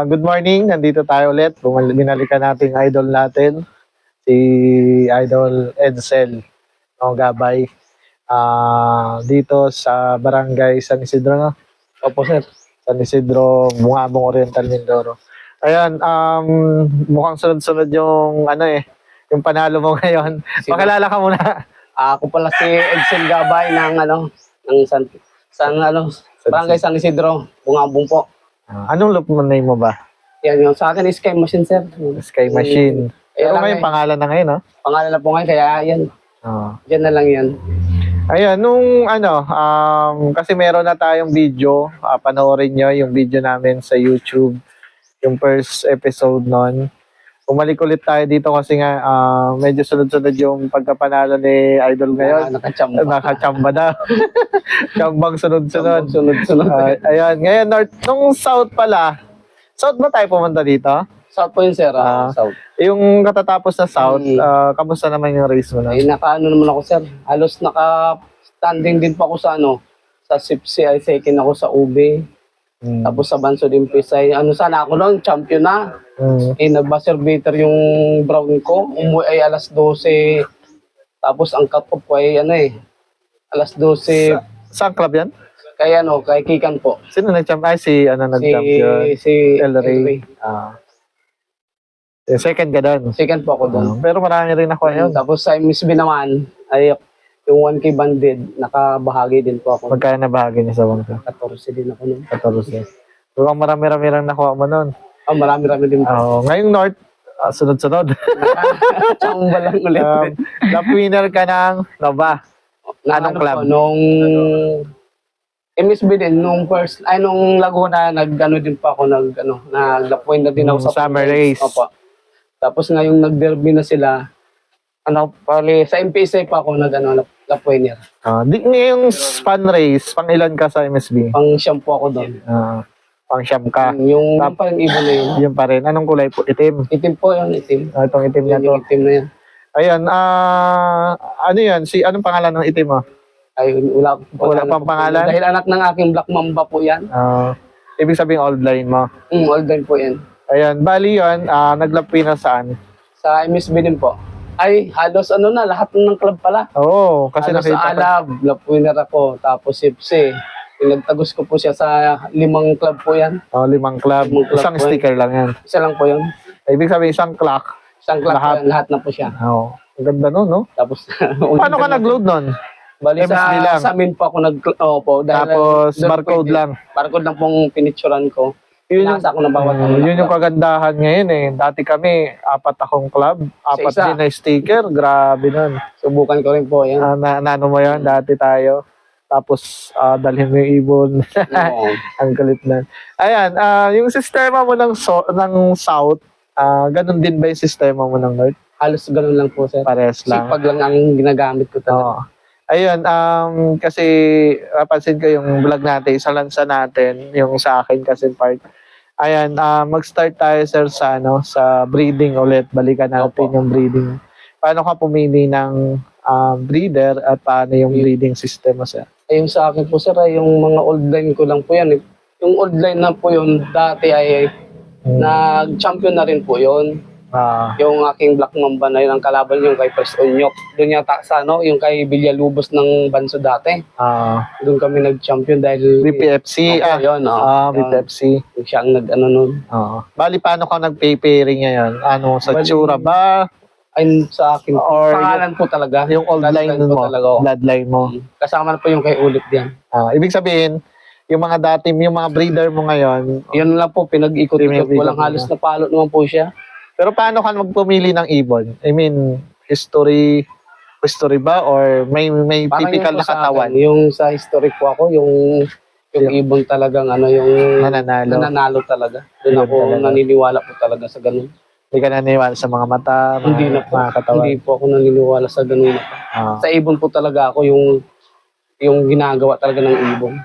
Good morning, nandito tayo ulit. Binalikan natin idol natin, si Idol Edsel Gabay. Dito sa Barangay San Isidro, no? Opo, sir. San Isidro, Bungabong Oriental, Mindoro. Ayan, mukhang sunod-sunod yung yung panalo mo ngayon. Sino? Pakilala ka muna. Ako pala si Edsel Gabay ng Barangay San Isidro, Bungabong po. Anong loop mo name mo ba? Yan yung sa akin is Sky Machine, sir. Sky Machine. Kaya Pero lang ngayon, pangalan na ngayon, no? Pangalan na po ngayon, kaya yan. Diyan na lang yan. Ayan, kasi meron na tayong video, panoorin nyo yung video namin sa YouTube, yung first episode nun. Bumalik ulit tayo dito kasi nga medyo sunod-sunod yung pagkapanalo ni Idol ngayon. Nakachamba na. Chambang sunod-sunod. Sunod-sunod. Ayan, ngayon, nung South pala, South ba tayo pumunta dito? South po yun, sir. South. Yung katatapos na South, kamusta naman yung race mo na? Ay, nakaano naman ako, sir. Halos naka-standing din pa ako sa SIPSI. Ay, second ako sa UB. Tapos sa Banso din Pisay. Sana ako noon, champion na. Nag-buzzer beater yung brown ko. Umuwi ay alas 12. Tapos ang cut-off ko ay alas 12. Saan club yan? Kay Kikan po. Sino nag-champion? Ay, nag-champion. Si El Rey. Second ka doon. Second po ako doon. Pero marami rin ako yun. Tapos sa MSB naman, ay yung 1K banded, nakabahagi din po ako. Magkaya na bahagi niya sa bangka? 14 din ako noon. 14. So, marami-rami lang nakuha mo noon. Marami-rami din po. Ngayong North, sunod-sunod. Chamba lang ulit. Winner ka ng Nova. Anong club? Nung MSB din, nung Laguna, din pa ako, nag-lapoy na din ako sa summer race. Opo. Tapos ngayong nag-derby na sila, sa MPSA pa ako lapoy niya. Ngayong fun race, pang ilan ka sa MSB? Pang siyam po ako doon. Pang siyam ka. Yung parang ibon na yun. Yung pa rin. Anong kulay po? Itim? Itim po yun, itim. Itong itim na to. Yung itim na yan. Ayan, anong pangalan ng itim mo? Ay, wala pang pangalan? Dahil anak ng aking Black Mamba po yan. Ibig sabihin old line mo? Old line po yan. Ayan, bali yun, naglapoy na saan? Sa MSB din po. Ay, halos lahat ng club pala. Oo, kasi halos nakita sa Alab, lapoy ako. Tapos SIPSI. Nagtagos ko po siya sa 5 club po yan. 5 club. Isang sticker lang yan. Isa lang po yun. Ibig sabihin, isang clock. Isang clock lahat na po siya. Oo. Ang ganda nun, no? Tapos, paano ka nag-load nun? Bali sa amin po ako Tapos barcode lang. Barcode lang pong pinicturan ko. Nasa ako na bawat yun yung kagandahan ngayon eh. Dati kami, 4 akong club, 4 din na sticker. Grabe nun. Subukan ko rin po yan. Nano mo yan, dati tayo. Tapos dalhin mo yung ibon. Ang galit na. Ayan, yung sistema mo ng South, ganun din ba yung sistema mo ng North? Halos ganun lang po, sir. Pares lang. Sipag lang ang ginagamit ko talaga. Ayun, kasi napansin ko yung vlog natin, isa lansa natin, yung sa akin kasi part. Ayan, mag-start tayo sir sa breeding ulit. Balikan natin yung breeding. Paano ka pumili ng breeder at paano yung breeding system mo sir? Ayun sa akin po sir, yung mga old line ko lang po yan. Yung old line na po yun, dati ay nag-champion na rin po yun. Yung aking Black Mamba na yun, ang kalaban yung kay Pres Onyok. Doon yata yung kay Villalubos ng Banso dati. Doon kami nag-champion dahil... BPFC? Yun, BPFC. Siya ang nun. Bali, paano ka nag-pay-pairing ngayon? Sa tsura ba? Ay, sa akin, or pangalan po talaga. Yung old line mo, bloodline mo. Kasama na po yung kay Ulit diyan. Ibig sabihin, yung mga breeder mo ngayon... Yun lang po, pinag-ikot-ikot. Walang halos na palo naman po siya. Pero paano ka magpumili ng ibon? I mean, history ba? Or may typical na katawan? Yung sa history ko ako, yung ibon talagang yung nananalo talaga. Doon ako naniniwala po talaga sa ganun. Hindi ka naniniwala sa mga mata, mga katawan? Hindi po ako naniniwala sa ganun. Sa ibon po talaga ako yung ginagawa talaga ng ibon.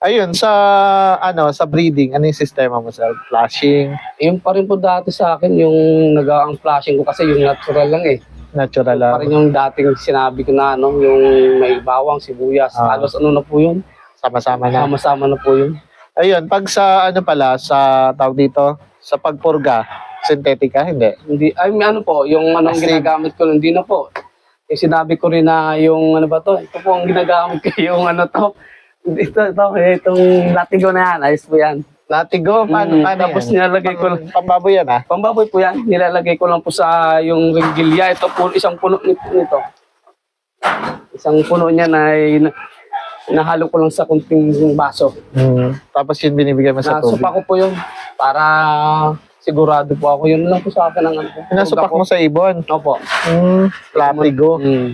Ayun, sa breeding, ano yung sistema mo sa flashing? Yung pa rin po dati sa akin, yung ang flashing ko kasi yung natural lang eh. Natural lang. Pa rin yung dating sinabi ko na yung may bawang, sibuyas, halos na po yun. Sama-sama na. Sama-sama na po yun. Ayun, pag sa ano pala, sa tawag dito, sa pagpurga, sintetika, hindi. Hindi, ay ano po, yung anong Astig. ginagamit ko, hindi na po. Eh, sinabi ko rin na yung ano ba to, ito po ang ginagamit ko, yung ano to. Itong latigo na yan, ayos po yan. Latigo, paano Tapos yan? nilalagay ko lang, Pambaboy yan, ah. pambaboy po yan, nilalagay ko lang po sa yung ringgilya. Ito po, isang puno nito. Isang puno niya na nahalo ko lang sa kunting baso. Tapos yun binibigay mo sa tubig. Nasupa ko po yun para sigurado po ako. Yun lang po sa akin ang ano. Nasupak mo sa ibon. Opo. Latigo. Mm.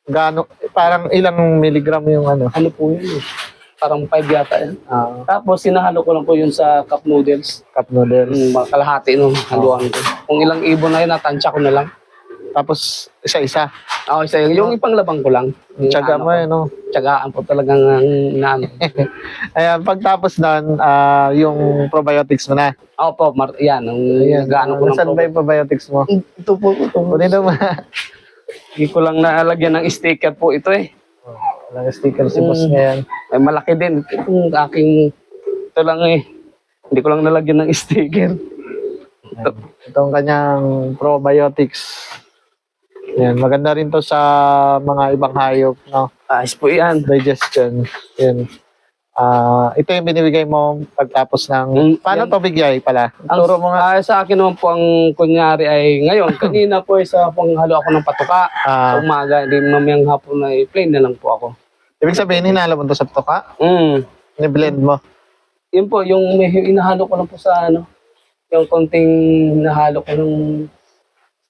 Gano, parang ilang miligram yung ano? Ano po yun eh. Parang 5 yata yan. Ah, Tapos sinahalo ko lang po yun sa cup noodles. cup noodles. Mga kalahati nung haluan ko. Kung ilang ibon na yun, natansya ko na lang. Tapos isa-isa. Ako isa yun. Yung ipanglabang ko lang. Yung Tsaga ano mo ko. no? Tsagaan po talagang ang inaano. Ayan, pagtapos nun, yung probiotics mo na. Opo, yan. Ang gaano ko ng Saan ba yung probiotics mo? Ito po. Kunin mo. Hindi ko lang nalagyan ng sticker po ito eh. Walang sticker si boss ngayon. Ay, malaki din. Itong aking, ito lang eh. Hindi ko lang nalagyan ng sticker. Itong kanyang probiotics. Yan, maganda rin to sa mga ibang hayop, no? Ayos po yan. Digestion. Yan. Ito yung binibigay mo pagtapos ng... Paano yan. to bigay pala? Turo mo nga. Sa akin naman po ang kunyari ay ngayon, kanina po sa panghalo ako ng patuka. Sa umaga, di mamayang hapon ay plain na lang po ako. Ibig sabihin, hinalo mo to sa toka? Ni-blend mo? Yun po, yung may inahalo ko lang po sa ano, yung konting nahalo ko ng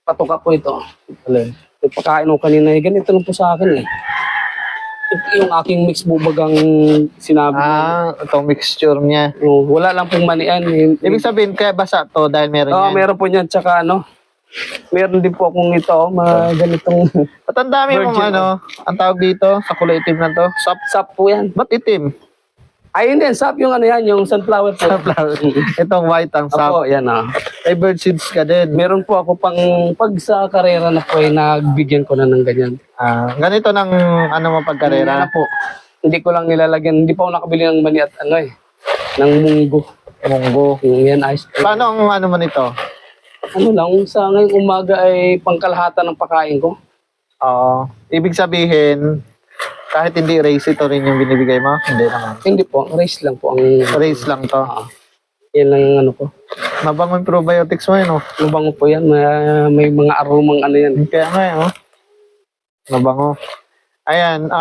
patuka po ito. Alin? Yung pagkain ko kanina, ganito lang po sa akin eh. Yung aking mix bubagang sinabi. Itong mixture niya. Wala lang pong manian. Ibig sabihin, kaya basa to dahil meron yan. Meron po niyan. Tsaka ano, meron din po akong ito, ganitong At ang dami mong Virgin. ang tawag dito, sa kulay itim na to, sap po yan. ba't itim? Ay, hindi. Sap yung ano yan, yung sunflower po. Sunflower. Itong white ang sap. Opo, yan May bird seeds ka din. Meron po ako pag sa karera na po ay nagbigyan ko na ng ganyan. Ganito ng ano mo pagkarera. Karera po. Hindi ko lang nilalagyan. Hindi pa ako nakabili ng mani at ano eh. Ng munggo. Munggo. Yan, ice cream. Paano ang ano mo nito? Ano lang, sa ngayong umaga ay pangkalahatan ng pagkain ko. Ibig sabihin, kahit hindi race, ito rin yung binibigay mo? Hindi naman. Hindi po, race lang po ang... Race lang to. Yan lang ang ano ko. Mabango yung probiotics mo yun, Mabango po yan. May mga aromang ano yan. Kaya nga, mabango. Ayan,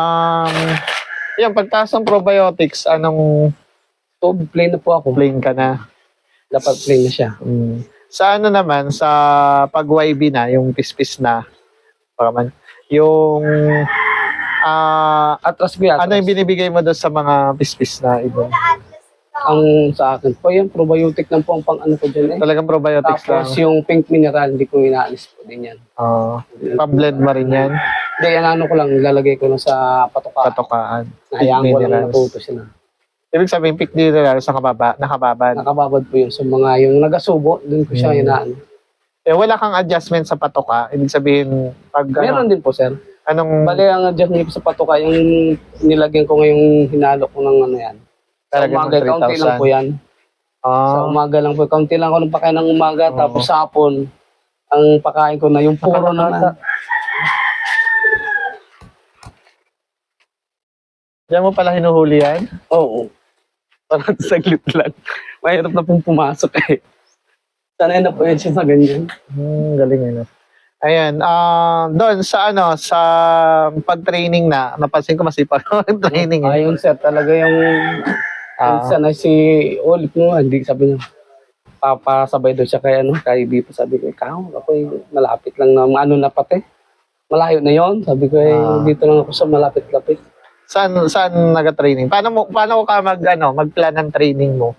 yan, pagtaas ng probiotics, anong So, plain na po ako. plain ka na? Dapat plain na siya. Sa ano naman, sa pag-YB na, yung pispis na, yung, Atras ko yan. ano yung binibigay mo doon sa mga pispis na ibon? Ang sa akin po, yan, probiotic lang po ang pang ano ko dyan eh. Talagang probiotics Tapos lang. yung pink mineral, hindi ko inaalis po din yan. Pa-blend mo rin yan, Hindi, yan ano ko lang, ilalagay ko lang sa patuka. patokaan. Hayaan ko lang Minerals. natuto siya na. Ibig sabihin, pick minerals sa nakababad. Nakababad po yun sa mga yung nagasubo, dun ko siya inaano. Wala kang adjustment sa patoka. Ibig sabihin, pag Meron din po, sir. anong Bali, ang adjustment ko sa patuka, yung nilagyan ko ngayong hinalo ko ng ano yan. Sa Talaga umaga, ng kaunti lang 3,000. po yan. Sa umaga lang po, kaunti lang ako ng pakain ng umaga, tapos sa hapon, ang pakain ko na yung puro naman. Diyan mo pala hinuhuli yan? Oo. Parang saglit lang. Mahirap na pong pumasok eh. Sanay na po yun siya sa ganyan. Galing yun. Ayan, doon sa sa pag-training na, napansin ko masipag ang training. Ayun sir, talaga yung minsan na si Olive no, hindi sabi niya, papasabay doon siya kay kay Bipo, sabi ko, ikaw, ako malapit lang na ano na pati. Malayo na yon, sabi ko, dito lang ako sa malapit-lapit. Saan naga-training? Paano ka mag-plan ng training mo?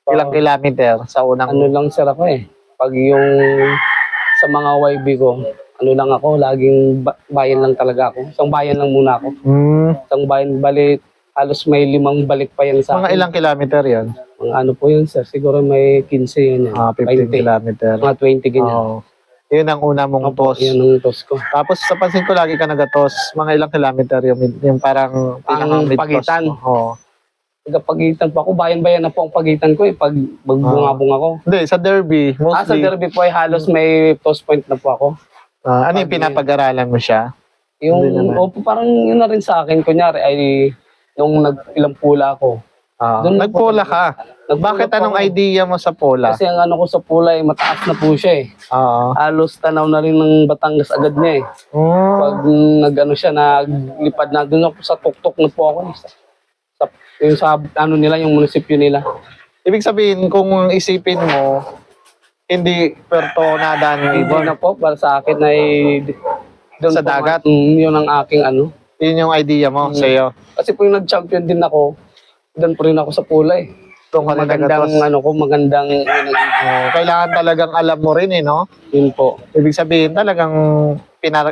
Ilang kilometer sa unang Ano lang sir ako eh. Pag yung sa mga YB ko, ano lang ako, laging bayan lang talaga ako. Isang bayan lang muna ako. Isang bayan, balik, halos may 5 balik pa yan sa mga akin. ilang kilometer yan? Mga ano po yun sir, siguro may 15 yan. 15 kilometer. Mga 20 ganyan. Yun ang una mong toss. Yun ang toss ko. Tapos napansin ko lagi ka nagatos, mga ilang kilometer yung parang Ang pinaka-mid toss pagitan. mo. Nagpagitan po ako. Bayan-bayan na po ang pagitan ko pag magbungabong ako. Hindi, sa derby, Sa mostly. derby po ay halos may toss point na po ako. Ano yung pinapag-aralan mo siya? Hindi Yung, naman. opo, parang yun na rin sa akin. Kunyari ay nung ilang pula ako. Doon na po Nagpola ka. Nagpola Bakit po anong ako. idea mo sa pola? Kasi ang ano ko sa pula ay mataas na po siya Oo. Halos tanaw na rin ng Batangas agad niya Pag nag-ano siya, naglipad na doon ako sa tuktok na po ako. Yung sa ano nila, yung munisipyo nila. Ibig sabihin, kung isipin mo, hindi pertonada ng Hindi ibon. na po, para sa akin ay doon Sa po dagat? yun ang aking ano. Yun yung idea mo sa'yo. Kasi po yung nag-champion din ako, doon po rin ako sa pula Doon ka rin Magandang nagatos. ano ko, magandang Kailangan talagang alam mo rin yun po. Ibig sabihin talagang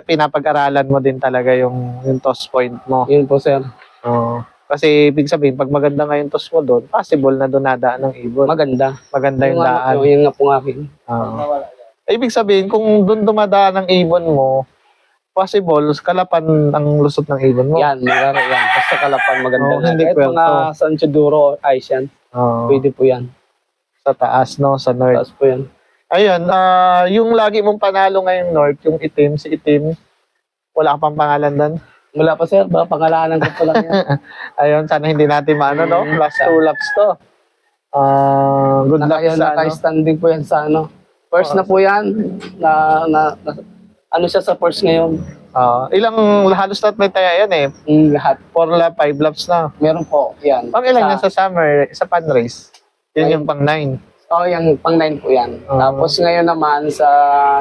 pinapag-aralan mo din talaga yung toss point mo. Yun po, sir. Kasi ibig sabihin, pag maganda nga yung toss mo doon, possible na doon nadaan ng ibon. Maganda. Maganda yung daan. Yung nga po akin. Ibig sabihin, kung doon dumadaan ng ibon mo, possible, kalapan ang lusot ng ibon mo. Yan, maganda yan. Basta kalapan, maganda na. hindi Kahit kwento. mga Sancho Duro, Asian, Oo. pwede po yan. Sa taas, no? Sa north. Tapos po yan. Ayun, yung lagi mong panalo ngayong north, yung itim, si itim, wala ka pang pangalan doon. Wala pa, sir. Baka pangalanan ko pa lang yan. Ayun, sana hindi natin maano, no? Last 2 laps to. Good luck sa ano. Naka-standing po yan sa ano. First na po yan. Ano siya sa first ngayon? Halos lahat may taya yan eh. Lahat. 4 lap, 5 laps na. Meron po. Yan. Pang ilan yan sa summer, sa pan race? Yun yung pang 9. Yung pang 9 po yan. Tapos ngayon naman sa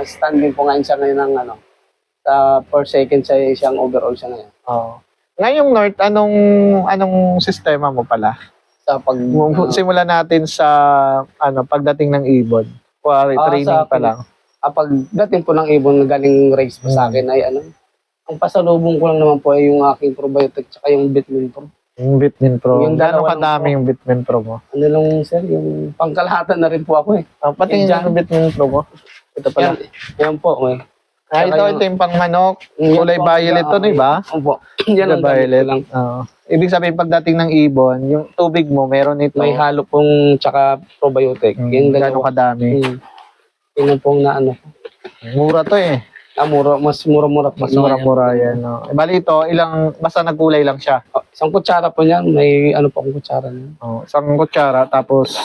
standing po ngayon siya ngayon ng ano. Sa per second siyang overall siya ngayon. Ngayong north, anong sistema mo pala? Sa pag Simulan natin sa pagdating ng ibon. Kuwari, training pa lang. Pag dating po ng ibon na galing race po sa akin ay ano. Ang pasalubong ko lang naman po ay yung aking probiotic tsaka yung vitamin pro. Yung Bitmin Pro. Yung Gano'ng dalawa kadami yung Bitmin Pro mo? Ano lang sir, yung pangkalahatan na rin po ako Pati Yan. yung Bitmin Pro mo. Ito pala. Yan po Ito yung pang manok. Yan Kulay po, violet to, di ba? Opo. Yan ang Kulay violet lang. Ibig sabihin, pagdating ng ibon, yung tubig mo, meron ito. May halo pong tsaka probiotic. Yung Gano'ng dalawa. kadami. Yun pong na ano. Mura to eh. Mas mura-mura po. Mas mura-mura yan. No? Bali ito, basta nagkulay lang siya. Isang kutsara po niyan. May ano po akong kutsara niyan. Isang kutsara, tapos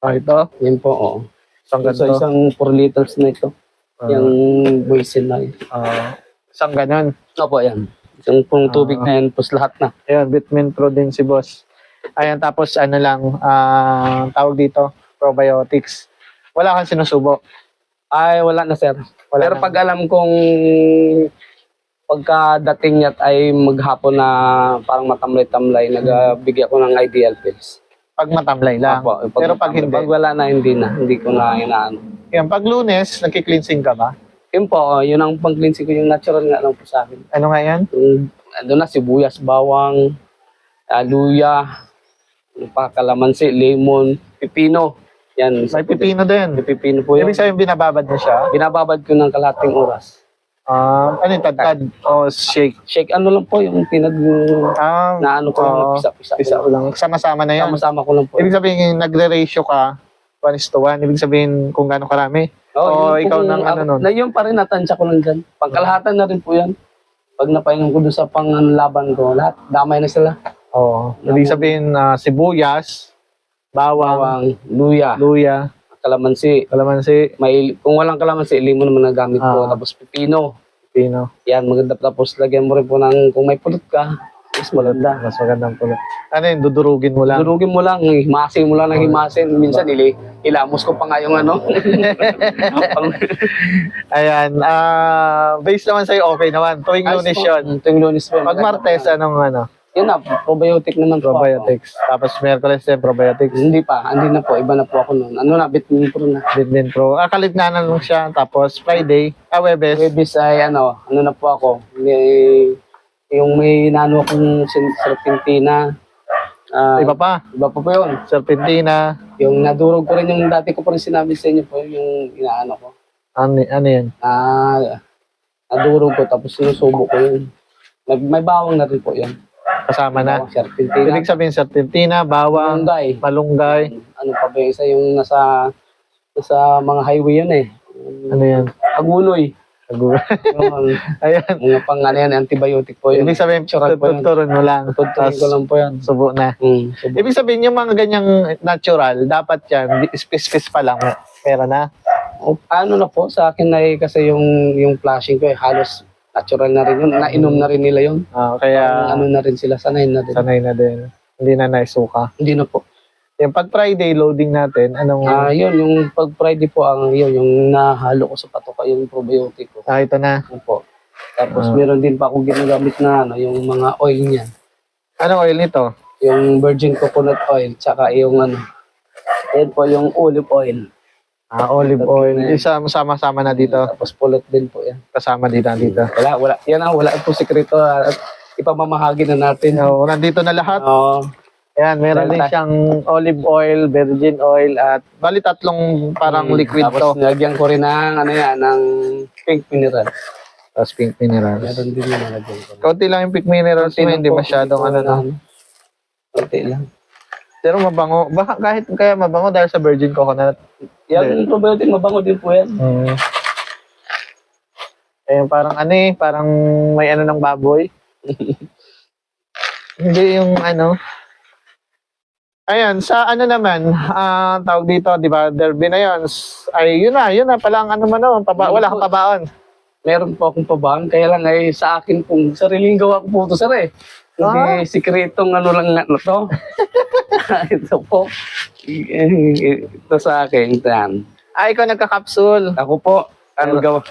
ito, Yan po, oo. isang So, ganito. isang 4 liters na ito. Yung Boysen na yun. Isang ganon. Opo, yan. Isang pong tubig na yan, plus lahat na. Ayan, Bitmin Pro din si boss. Ayan, tapos tawag dito, probiotics. Wala kang sinusubo. Ay, wala na, sir. Pero na. pag alam kong pagkadating niya ay maghapon na parang matamlay-tamlay, nagbigay ako ng ideal pills. Pag matamlay lang. Opo, Pero pag hindi. Pag wala na, hindi na. Hindi ko na inaano. Yan, pag Lunes, nagki-cleansing ka ba? Yun po, yun ang pang-cleansing ko, yung natural nga lang po sa akin. Ano nga yan? Doon na, sibuyas, bawang, luya, kalamansi, lemon, pipino. Yan. May pipino din. May pipino po yun. Ibig sabihin, binababad mo siya. Binababad ko ng kalahating oras. Ano yung tad-tad? O shake? Shake ano lang po, yung na ano ko lang, oo. pisa-pisa. Isa lang. Sama-sama na yan. Sama-sama ko lang po. Ibig sabihin, nagre-ratio ka 1:1. Ibig sabihin, kung gaano karami. Oo, yun ikaw po, nang ano nun. Na yun pa rin, natansya ko lang dyan. Pangkalahatan na rin po yan. Pag napainom ko doon sa panglaban ko, lahat, damay na sila. Oo. Ibig sabihin, sibuyas, bawang, Luya, kalamansi. kalamansi, Kung walang kalamansi, lemon naman ang gamit ko. Tapos pipino. pino. Yan, maganda. Tapos lagyan mo rin po ng, kung may pulot ka, mas maganda. Mas magandang pula. Ano yun, dudurugin mo lang. Durugin mo lang, himasin mo lang ng himasin. Minsan, ilamos ko pa nga yung ano. Ayan. Based naman sa'yo, okay naman. Tuwing Lunes yun. Tuwing Lunes po. Pag Martes, anong Yun na, probiotic naman po. probiotics. Tapos Merkules din, probiotics. Hindi na po. Iba na po ako noon. Ano na, vitamin pro na. Bitmin Pro. Kalitnanan lang siya. Tapos Friday, Webes. Webis ay ano na po ako. Yung may nano akong serpentina. Iba pa. Iba pa po yun. Serpentina. Yung nadurog ko rin yung dati ko pa rin sinabi sa inyo po yung inaano ko. Ano yan? Nadurog ko tapos sinusubo ko yun. May bawang na rin po yun. Kasama na. Serpentina. Ibig sabihin serpentina, bawang, Malunggay. malunggay. Ano pa ba yung isa yung nasa mga highway yun eh. Ano yan? Agunoy. Aguro. Yung Ayan. mga pang ano yan, antibiotic po yun. Ibig sabihin, Natural po yun. tuturin mo lang. Tuturin ko lang po yan. Subo na. So, Ibig sabihin, yung mga ganyang natural, dapat yan, space pa lang. Meron na. ano na po, sa akin na kasi yung flashing ko halos natural na rin yun. Nainom na rin nila yun. Kaya, ano na rin sila, sanay na rin. sanay na din. Hindi na naisuka. Hindi na po. Yung pag Friday loading natin, anong... Yun, yung pag Friday po, yung nahalo ko sa patoka, yung probiotic ko. ito na. Yun po. Tapos meron din pa akong ginagamit na yung mga oil niyan. Anong oil nito? Yung virgin coconut oil, tsaka yung yan po yung olive oil. Olive oil. Sama-sama na dito. Tapos pulot din po yan. Kasama dito. Wala. Yan wala po sikreto. Ipamamahagi na natin. Nandito na lahat. Oo. Ayan, meron din siyang olive oil, virgin oil, at bali tatlong parang liquid Tapos to. nilagyan ko rin ng pink mineral. Tapos pink minerals. Meron din yung nilagyan ko. Kaunti lang yung pink minerals mo, hindi masyadong no. Kunti lang. Pero mabango. Baka kahit kaya mabango dahil sa virgin coconut. Yan, probiotic, mabango din po yan. Ayun, parang parang may ng baboy. Hindi yung Ayan, sa naman, tawag dito, di ba, derby na yun. Ay, yun na pala ang wala kang pabaon. Meron po akong pabahan, kaya lang ay sa akin pong sariling gawa ko po ito, sir eh. Hindi sikretong lang to. Ito po. Ito sa akin, yan. Ikaw nagka-capsule. Ako po, gawa?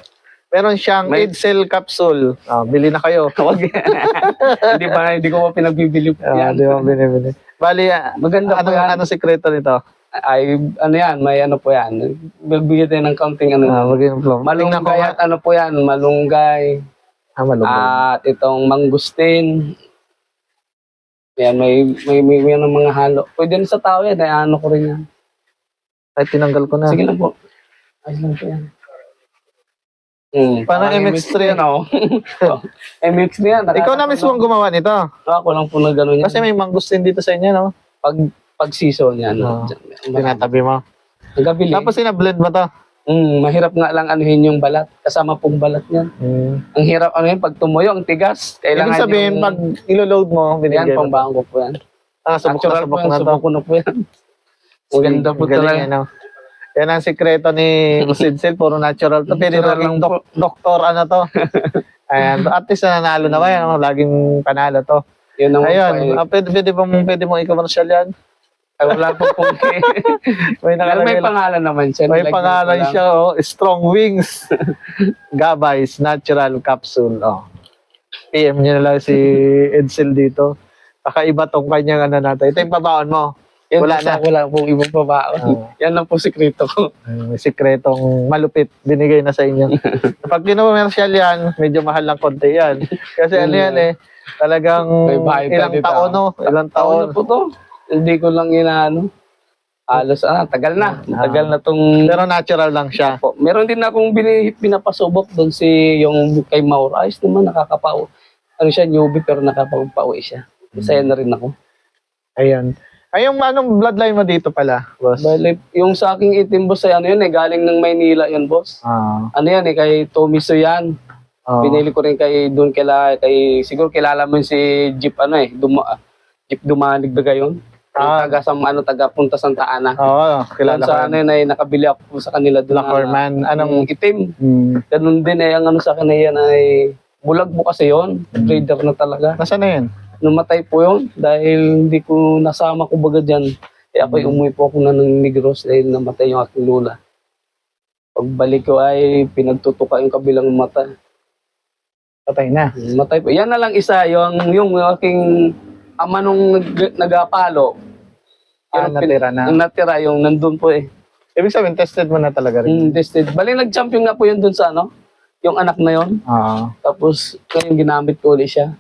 Meron siyang Edsel capsule. Bili na kayo. Hindi ko pa pinagbibili po yan. Di ba binibili. Bali, maganda po yan. Anong sekreto nito? Ay, yan, may po yan. Bibigyan tayo ng counting malunggay at po yan, malunggay. Malunggay. At itong mangustin. Yan, may mga halo. Pwede rin sa tao yan, ko rin yan. Ay, tinanggal ko na. Sige lang po. Ayos lang po yan. Parang MX3 MX na yan. Ikaw na mismo ang gumawa nito. Ako lang po na gano'n yan. Kasi may mangustin dito sa inyo, no? Pag season yan. Tinatabi mo. Nagabili. Tapos blend mo to. Mahirap nga lang anuhin yung balat. Kasama pong balat yan. Ang hirap pag tumuyo, ang tigas. Ibig sabihin, pag ilo-load mo, yan, binigyan pambahan ko po yan. Subok na to. Subok ko na po yan. Maganda po talaga. Yan ang sikreto ni Sidsel, puro natural to. Pwede lang doktor to. Ayan, at least nanalo na ba yan? Laging panalo to. Yun ang ayun, pwede mo i-commercial yan. Ay, wala po pong may pangalan naman siya. May pangalan siya, Strong Wings. Gabay's Natural Capsule. PM niyo na lang si Edsel dito. Kakaiba tong kanyang natin. Ito yung pabaon mo. Wala pong ibang pabaon. Yan lang po sikreto ko. May sikretong malupit binigay na sa inyo. Pag kinomersyal yan, medyo mahal lang konti yan. Kasi talagang ilang taon, Ilang taon. Na po to. Hindi ko lang halos, tagal na. Tagal na tong... Pero natural lang siya. Meron din akong pinapasubok doon yung kay Mauro. Ayos naman, nakakapao. Siya, newbie, pero nakapagpauwi siya. Isaya na rin ako. Ayan. Ay, yung anong bloodline mo dito pala, boss? Bale, yung sa aking itim, boss, ay galing ng Maynila yun, boss. Kay Tomiso yan. Pinili ko rin doon siguro kilala mo si Jeep, Jeep Dumanig ba gayon? Taga punta Santa Ana. Kilala ko. Sa nakabili ako sa kanila doon. Blackman, anong itim. Ganun din ang sa akin yan ay bulag po kasi yon. Trader na talaga. Nasaan na yan? Namatay po yun dahil hindi ko nasama ko baga dyan. Ako'y umuwi po ako na ng Negros dahil namatay yung aking lola. Pagbalik ko ay pinagtutuka yung kabilang mata. Patay na. Matay po. Yan na lang isa, yung aking ama nung nagapalo. Natira na. Yung natira, yung nandun po eh. Ibig sabihin, tested mo na talaga rin. Tested. Bali, nag-champion nga po yun dun sa yung anak na yun. Tapos, ngayon ginamit ko ulit siya.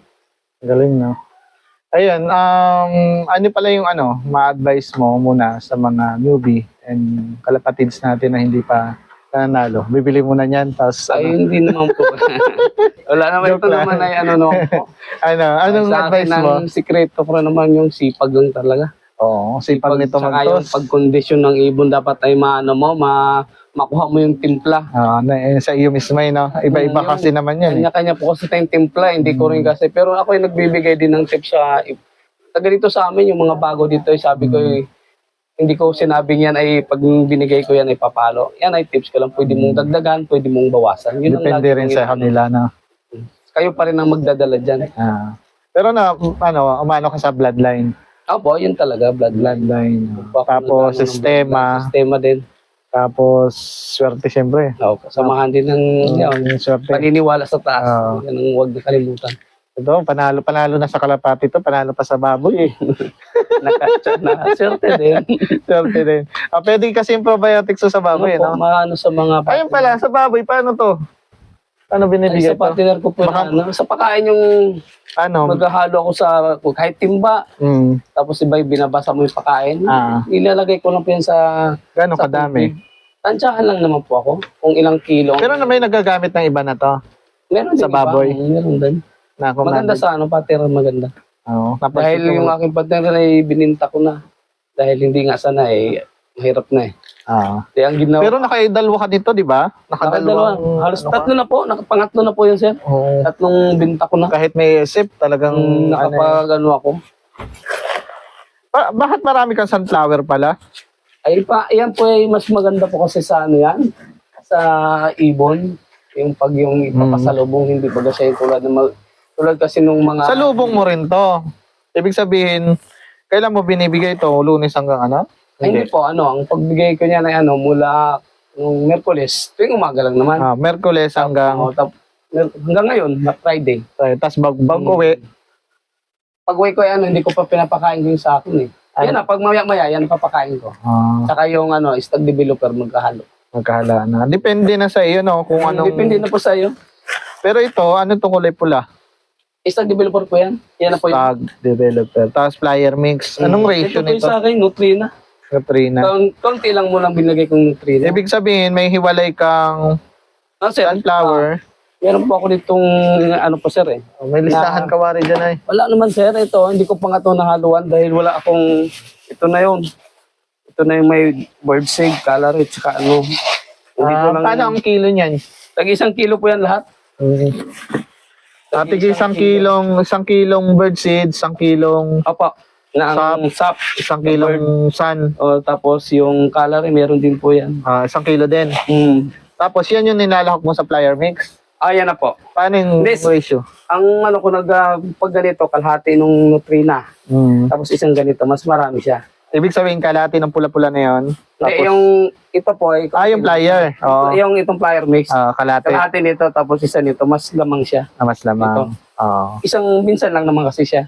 Galing, no? Ayun, ano pala yung ma-advise mo muna sa mga newbie and kalapatids natin na hindi pa nanalo. Bibili mo na niyan, tapos Ay, hindi naman po. Wala naman Joke ito lang. naman ay ano no. anong Sa akin, advice mo? ang sikreto ko naman yung sipag lang talaga. Oo, sipag nito Tsaka yung magtos. pagkondisyon ng ibon dapat ay maano mo, makuha mo yung timpla. Sa iyo mismo, no? Iba-iba Yung kasi naman yan. Kanya-kanya po kasi tayong timpla, hindi ko rin kasi. Pero ako yung nagbibigay din ng tips sa taga dito sa amin, yung mga bago dito, sabi ko, hindi ko sinabing yan ay pag binigay ko yan ay papalo. Yan ay tips ko lang. Pwede mong dagdagan, pwede mong bawasan. Yun ang Depende lagi rin kong sa inaano. kanila, no? Kayo pa rin ang magdadala dyan. Pero umano ka sa bloodline. Opo, yun talaga, bloodline. Bloodline. Opo, Tapos, nag-ano ng sistema. bloodline, sistema din. Tapos, swerte siyempre. Opo, samahan din ng Yung swerte. paniniwala sa taas. Oo. Yan ang huwag na kalimutan. Ito, panalo na sa kalapati to, panalo pa sa baboy eh. Nakaswerte din. Swerte din. Pwede kasi yung probiotics sa baboy, Ano po, no? maano sa mga Ayun pala, sa baboy, paano to? Ano Ay, binibigay sa to? partner ko po Baka- na, ano, sa pagkain yung Ano? maghahalo ako sa kahit timba, tapos iba yung binabasa mo yung pagkain. Ilalagay ko lang po yan sa Gano'ng sa kadami? tubig. Tansyahan lang naman po ako kung ilang kilo. Pero na may nagagamit ng iba na to. meron din sa baboy? Iba, meron din. Na Maganda sa ano, partner maganda. Oo. Tapos Dahil ito- yung aking partner ay bininta ko na. Dahil hindi nga sana mahirap na eh. Kaya ang ginawa. Pero nakadalwa ka dito, di ba? Nakadalawa. Halos tatlo na po. Pangatlo na po yun, sir. Oo. Tatlong binta ko na. Kahit may isip, talagang... Nakapag-ano ako. Bakit marami kang sunflower pala? Yan po ay mas maganda po kasi sa ano yan. Sa ibon. Yung pag yung ipapasalubong, hindi baga siya yung tulad kasi nung mga... Sa lubong mo rin to. Ibig sabihin, kailan mo binibigay to? Lunes hanggang ano? Ay, hindi po, ang pagbigay ko niya na mula nung Merkules, tuwing umaga lang naman. Merkules hanggang... Hanggang ngayon, na Friday. Tapos bago uwi, Pag uwi ko hindi ko pa pinapakain yung sa akin eh. Yan pag maya-maya, yan ang papakain ko. Saka yung stag developer magkahalo. magkahala na. Depende na sa iyo, no? Kung anong... Depende na po sa iyo. Pero ito, ano itong kulay pula? Stag developer po yan. Yan na po yun. Tag developer. Tapos flyer mix. Anong ratio Ito po yung nito? sa akin, Nutrina. Katrina. Konti lang mo lang binigay kong Nutrina. Ibig sabihin, may hiwalay kang Sir, sunflower. meron po ako ditong po sir eh. May listahan ka wari dyan ay. Wala naman sir, ito. Hindi ko pa nga ito nahaluan dahil wala akong, ito na yun. Ito na yung may bird seed, calorie, tsaka Hindi ko lang, Paano ang kilo niyan? Tag-1 kilo po yan lahat. Tig isang kilong bird seed, 1 kilong Opo. Na ang sap. 1 kilong sun, Tapos yung calorie, meron din po yan. 1 kilo din. Tapos yan yung nilalahok mo sa flyer mix. Yan na po. Paano yung This- ratio? Ang ko pag ganito, kalahati nung Nutrina. Tapos isang ganito, mas marami siya. Ibig sabihin, kalahati ng pula-pula na yun. Hindi, ito po ay... yung flyer. Oo. Yung itong flyer mix. Kalahati. Kalahati nito, tapos isa nito, mas lamang siya. Mas lamang. Oo. Isang minsan lang naman kasi siya.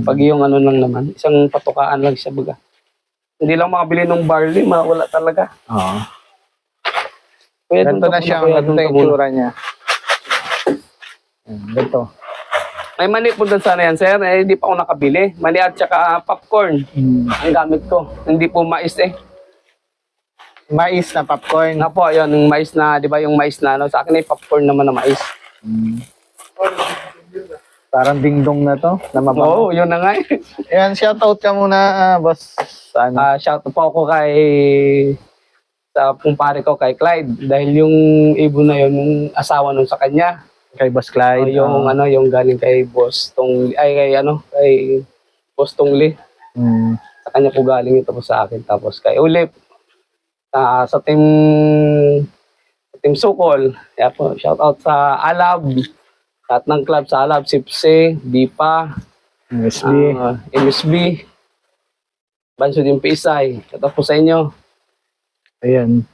Pag yung lang naman, isang patukaan lang siya baga. Hindi lang makabili ng barley, mawala talaga. Oo. Kaya Ganito na siya. Ganito yung itsura niya. Ganito. May mani po doon sana yan, sir. Hindi pa ako nakabili. Mani at saka popcorn. Ang gamit ko. Hindi po mais eh. Mais na popcorn. Nga po, yun, yung mais na, di ba yung mais na, sa akin ay popcorn naman na mais. Parang dingdong na to. Na mabango. Oo, yun na nga eh. Ayan, shoutout ka muna, boss. Saan? Shout out po ako sa kumpare ko, kay Clyde. Dahil yung ibon na yun, yung asawa nun sa kanya. Kay Boss Clyde. Yung galing kay Boss Tong, kay Boss Tong Lee. Sa kanya po galing ito po sa akin. Tapos kay Ulip. Sa team Sukol. Kaya po, shout out sa Alab. Lahat ng club sa Alab, Sipse, Bipa, MSB. MSB, Bansod yung Pisay. Shout out po sa inyo. Ayan.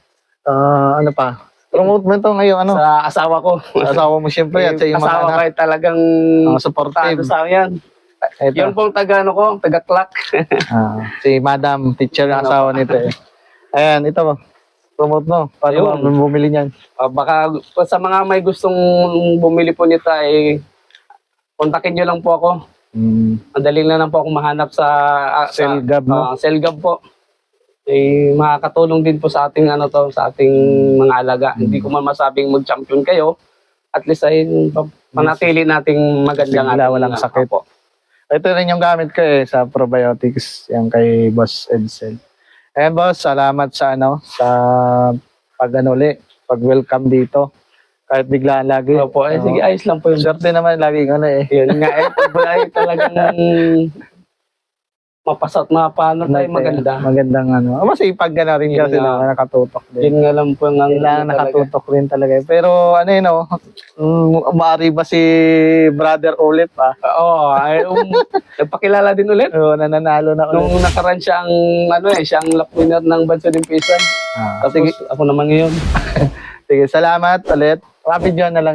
Ano pa? Promote mo ito ngayon, ano? Sa asawa ko. Asawa mo siyempre at sa iyong mga asawa ko anak. ay talagang Supportive. sa akin. Ito. Yun pong taga-clock. Si Madam, teacher ng asawa nito eh. Ayan, ito mo. Promote mo. Paano Ayun. mo bumili niyan? Baka sa mga may gustong bumili po nito ay kontakin nyo lang po ako. Madali lang po ako mahanap sa Selgab, no? Selgab po. makakatulong din po sa ating sa ating mga alaga. Hindi ko man masabing mag-champion kayo. At least ay panatili nating magandang Bigla, walang sakit. po. Ito rin yung gamit ko sa probiotics, yung kay Boss Edsel. Ayan boss, salamat sa sa pag-welcome dito. Kahit biglaan lagi. Opo, sige, ayos lang po yun. Swerte naman lagi Yun nga, ay talagang mapano tayo, maganda. Magandang masipag ka na rin Yun kasi nga. nakatutok din. Yun nga lang po ang Kailangan nakatutok rin talaga. Pero maaari ba si brother ulit pa? Oo, nagpakilala din ulit. Oo, nananalo na ulit. Nung nakaraan siya ang siya ang lap winner ng Banso ng Pisan. Tapos Sige, ako naman ngayon. sige, salamat ulit. Rapid yun na lang.